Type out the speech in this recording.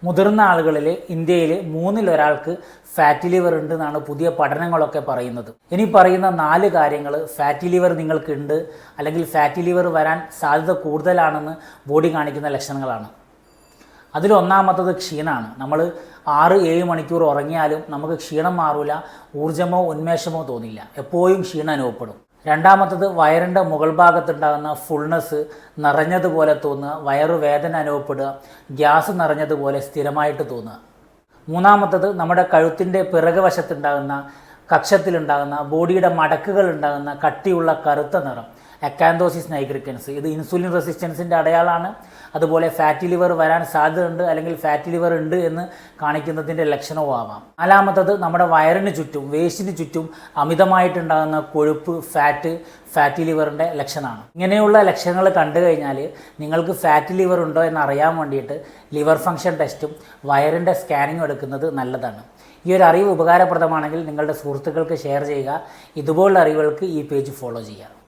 മുതിർന്ന ആളുകളിൽ ഇന്ത്യയിൽ മൂന്നിൽ ഒരാൾക്ക് ഫാറ്റി ലിവർ ഉണ്ട് എന്നാണ് പുതിയ പഠനങ്ങളൊക്കെ പറയുന്നത്. ഇനി പറയുന്ന 4 കാര്യങ്ങൾ ഫാറ്റി ലിവർ നിങ്ങൾക്കുണ്ട് അല്ലെങ്കിൽ ഫാറ്റി ലിവർ വരാൻ സാധ്യത കൂടുതലാണെന്ന് ബോഡി കാണിക്കുന്ന ലക്ഷണങ്ങളാണ്. അതിലൊന്നാമത്തത് ക്ഷീണമാണ്. നമ്മൾ 6-7 മണിക്കൂർ ഉറങ്ങിയാലും നമുക്ക് ക്ഷീണം മാറില്ല, ഊർജ്ജമോ ഉന്മേഷമോ തോന്നില്ല, എപ്പോഴും ക്ഷീണം അനുഭവപ്പെടും. രണ്ടാമത്തത് വയറിൻ്റെ മുകൾ ഭാഗത്തുണ്ടാകുന്ന ഫുൾനെസ്, നിറഞ്ഞതുപോലെ തോന്നുക, വയറുവേദന അനുഭവപ്പെടുക, ഗ്യാസ് നിറഞ്ഞതുപോലെ സ്ഥിരമായിട്ട് തോന്നുക. മൂന്നാമത്തത് നമ്മുടെ കഴുത്തിൻ്റെ പിറകുവശത്തുണ്ടാകുന്ന കക്ഷത്തിലുണ്ടാകുന്ന ബോഡിയുടെ മടക്കുകൾ ഉണ്ടാകുന്ന കട്ടിയുള്ള കറുത്ത നിറം, അക്കാന്തോസിസ് നൈഗ്രിക്കൻസ്. ഇത് ഇൻസുലിൻ റെസിസ്റ്റൻസിൻ്റെ അടയാളമാണ്. അതുപോലെ ഫാറ്റി ലിവർ വരാൻ സാധ്യതയുണ്ട് അല്ലെങ്കിൽ ഫാറ്റി ലിവർ ഉണ്ട് എന്ന് കാണിക്കുന്നതിൻ്റെ ലക്ഷണവും ആവാം. നാലാമത്തത് നമ്മുടെ വയറിന് ചുറ്റും വേസ്റ്റിന് ചുറ്റും അമിതമായിട്ടുണ്ടാകുന്ന കൊഴുപ്പ്, ഫാറ്റി ലിവറിൻ്റെ ലക്ഷണമാണ്. ഇങ്ങനെയുള്ള ലക്ഷണങ്ങൾ കണ്ടു കഴിഞ്ഞാൽ നിങ്ങൾക്ക് ഫാറ്റി ലിവർ ഉണ്ടോ എന്ന് അറിയാൻ വേണ്ടിയിട്ട് ലിവർ ഫംഗ്ഷൻ ടെസ്റ്റും വയറിൻ്റെ സ്കാനിങ്ങും എടുക്കുന്നത് നല്ലതാണ്. ഈ ഒരു അറിവ് ഉപകാരപ്രദമാണെങ്കിൽ നിങ്ങളുടെ സുഹൃത്തുക്കൾക്ക് ഷെയർ ചെയ്യുക. ഇതുപോലുള്ള അറിവുകൾക്ക് ഈ പേജ് ഫോളോ ചെയ്യുക.